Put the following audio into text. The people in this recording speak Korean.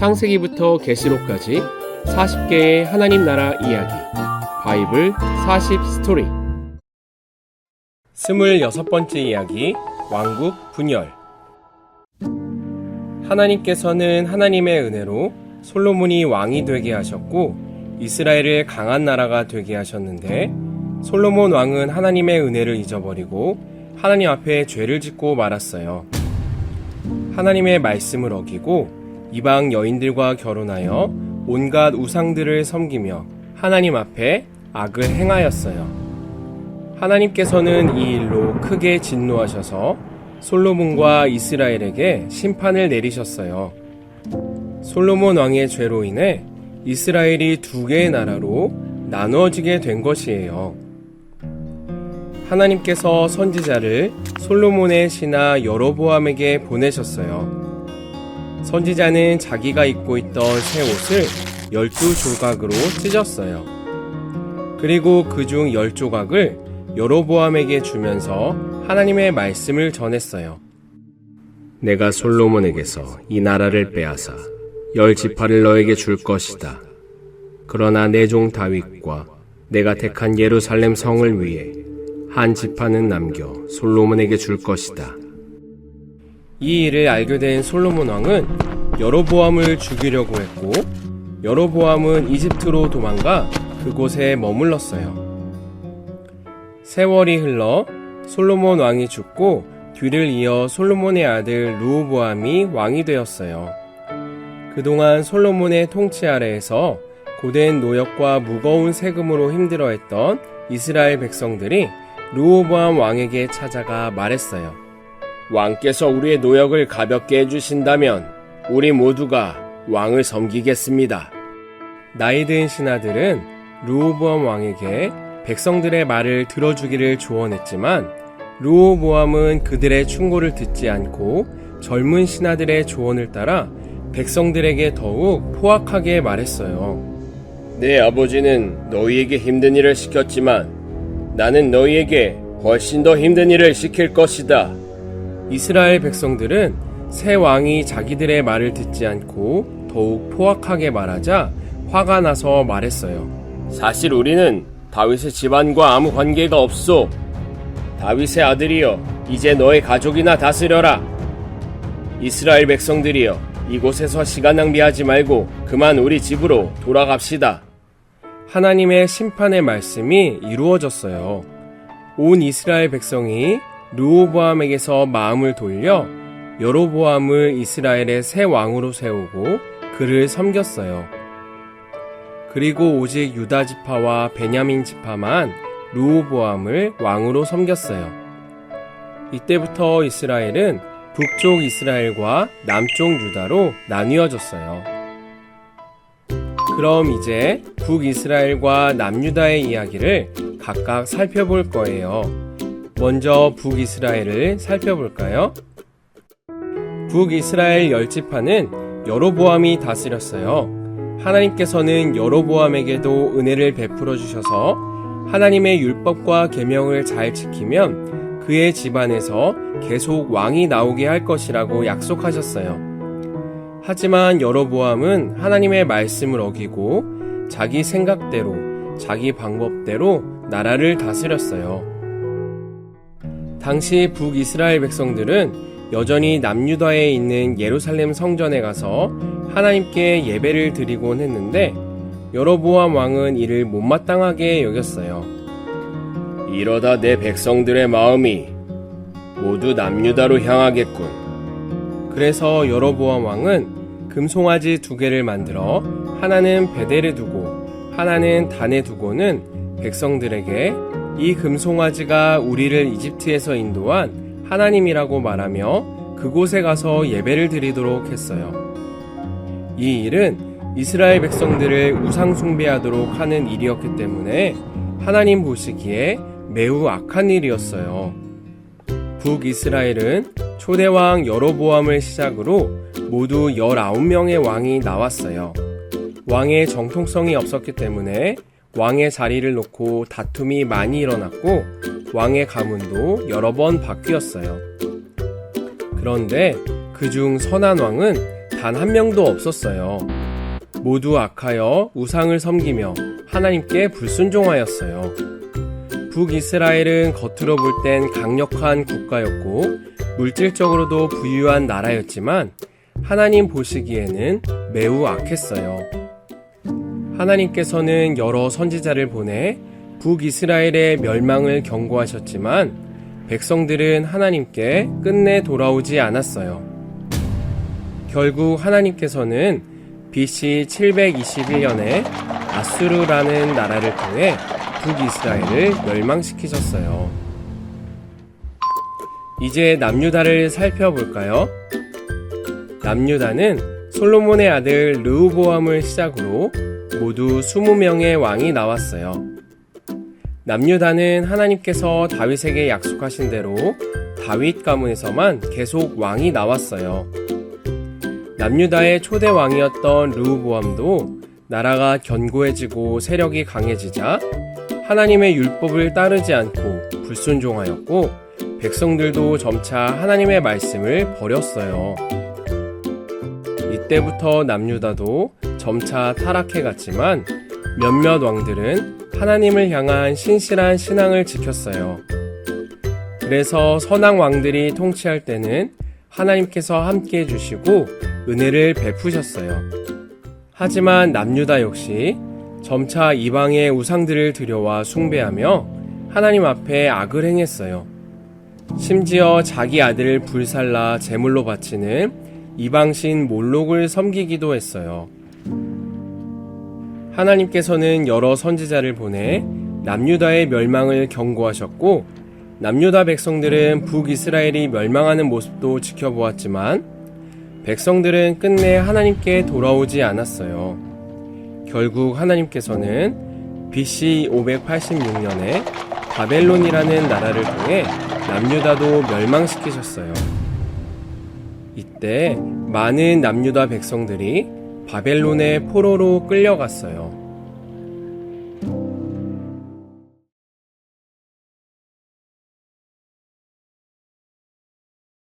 창세기부터 계시록까지 40개의 하나님 나라 이야기 바이블 40 스토리 26번째 이야기 왕국 분열. 하나님께서는 하나님의 은혜로 솔로몬이 왕이 되게 하셨고 이스라엘을 강한 나라가 되게 하셨는데 솔로몬 왕은 하나님의 은혜를 잊어버리고 하나님 앞에 죄를 짓고 말았어요. 하나님의 말씀을 어기고 이방 여인들과 결혼하여 온갖 우상들을 섬기며 하나님 앞에 악을 행하였어요. 하나님께서는 이 일로 크게 진노하셔서 솔로몬과 이스라엘에게 심판을 내리셨어요. 솔로몬 왕의 죄로 인해 이스라엘이 두 개의 나라로 나누어지게 된 것이에요. 하나님께서 선지자를 솔로몬의 신하 여로보암에게 보내셨어요. 선지자는 자기가 입고 있던 새 옷을 12조각으로 찢었어요. 그리고 그중 10조각을 여로보암에게 주면서 하나님의 말씀을 전했어요. 내가 솔로몬에게서 이 나라를 빼앗아 10지파를 너에게 줄 것이다. 그러나 내 종 다윗과 내가 택한 예루살렘 성을 위해 한 지파는 남겨 솔로몬에게 줄 것이다. 이 일을 알게 된 솔로몬 왕은 여로보암을 죽이려고 했고 여로보암은 이집트로 도망가 그곳에 머물렀어요. 세월이 흘러 솔로몬 왕이 죽고 뒤를 이어 솔로몬의 아들 르호보암이 왕이 되었어요. 그동안 솔로몬의 통치 아래에서 고된 노역과 무거운 세금으로 힘들어했던 이스라엘 백성들이 르호보암 왕에게 찾아가 말했어요. 왕께서 우리의 노역을 가볍게 해주신다면 우리 모두가 왕을 섬기겠습니다. 나이 든 신하들은 르호보암 왕에게 백성들의 말을 들어주기를 조언했지만 르호보암은 그들의 충고를 듣지 않고 젊은 신하들의 조언을 따라 백성들에게 더욱 포악하게 말했어요. 내 아버지는 너희에게 힘든 일을 시켰지만 나는 너희에게 훨씬 더 힘든 일을 시킬 것이다. 이스라엘 백성들은 새 왕이 자기들의 말을 듣지 않고 더욱 포악하게 말하자 화가 나서 말했어요. 사실 우리는 다윗의 집안과 아무 관계가 없소. 다윗의 아들이여, 이제 너의 가족이나 다스려라. 이스라엘 백성들이여, 이곳에서 시간 낭비하지 말고 그만 우리 집으로 돌아갑시다. 하나님의 심판의 말씀이 이루어졌어요. 온 이스라엘 백성이 르호보암에게서 마음을 돌려 여로보암을 이스라엘의 새 왕으로 세우고 그를 섬겼어요. 그리고 오직 유다 지파와 베냐민 지파만 르호보암을 왕으로 섬겼어요. 이때부터 이스라엘은 북쪽 이스라엘과 남쪽 유다로 나뉘어졌어요. 그럼 이제 북이스라엘과 남유다의 이야기를 각각 살펴볼 거예요. 먼저 북이스라엘을 살펴볼까요? 북이스라엘 10지파는 여로보암이 다스렸어요. 하나님께서는 여로보암에게도 은혜를 베풀어 주셔서 하나님의 율법과 계명을 잘 지키면 그의 집안에서 계속 왕이 나오게 할 것이라고 약속하셨어요. 하지만 여로보암은 하나님의 말씀을 어기고 자기 생각대로, 자기 방법대로 나라를 다스렸어요. 당시 북이스라엘 백성들은 여전히 남유다에 있는 예루살렘 성전에 가서 하나님께 예배를 드리곤 했는데 여로보암 왕은 이를 못마땅하게 여겼어요. 이러다 내 백성들의 마음이 모두 남유다로 향하겠군. 그래서 여로보암 왕은 금송아지 2개를 만들어 하나는 베델에 두고 하나는 단에 두고는 백성들에게 이 금송아지가 우리를 이집트에서 인도한 하나님이라고 말하며 그곳에 가서 예배를 드리도록 했어요. 이 일은 이스라엘 백성들을 우상 숭배하도록 하는 일이었기 때문에 하나님 보시기에 매우 악한 일이었어요. 북이스라엘은 초대왕 여로보암을 시작으로 모두 19명의 왕이 나왔어요. 왕의 정통성이 없었기 때문에 왕의 자리를 놓고 다툼이 많이 일어났고 왕의 가문도 여러 번 바뀌었어요. 그런데 그중 선한 왕은 단 한 명도 없었어요. 모두 악하여 우상을 섬기며 하나님께 불순종하였어요. 북이스라엘은 겉으로 볼 땐 강력한 국가였고 물질적으로도 부유한 나라였지만 하나님 보시기에는 매우 악했어요. 하나님께서는 여러 선지자를 보내 북이스라엘의 멸망을 경고하셨지만 백성들은 하나님께 끝내 돌아오지 않았어요. 결국 하나님께서는 BC 721년에 아수르라는 나라를 통해 북이스라엘을 멸망시키셨어요. 이제 남유다를 살펴볼까요? 남유다는 솔로몬의 아들 르호보암을 시작으로 모두 20명의 왕이 나왔어요. 남유다는 하나님께서 다윗에게 약속하신 대로 다윗 가문에서만 계속 왕이 나왔어요. 남유다의 초대 왕이었던 르호보암도 나라가 견고해지고 세력이 강해지자 하나님의 율법을 따르지 않고 불순종하였고 백성들도 점차 하나님의 말씀을 버렸어요. 이때부터 남유다도 점차 타락해 갔지만 몇몇 왕들은 하나님을 향한 신실한 신앙을 지켰어요. 그래서 선한 왕들이 통치할 때는 하나님께서 함께 해주시고 은혜를 베푸셨어요. 하지만 남유다 역시 점차 이방의 우상들을 들여와 숭배하며 하나님 앞에 악을 행했어요. 심지어 자기 아들을 불살라 제물로 바치는 이방신 몰록을 섬기기도 했어요. 하나님께서는 여러 선지자를 보내 남유다의 멸망을 경고하셨고 남유다 백성들은 북이스라엘이 멸망하는 모습도 지켜보았지만 백성들은 끝내 하나님께 돌아오지 않았어요. 결국 하나님께서는 BC 586년에 바벨론이라는 나라를 통해 남유다도 멸망시키셨어요. 이때 많은 남유다 백성들이 바벨론의 포로로 끌려갔어요.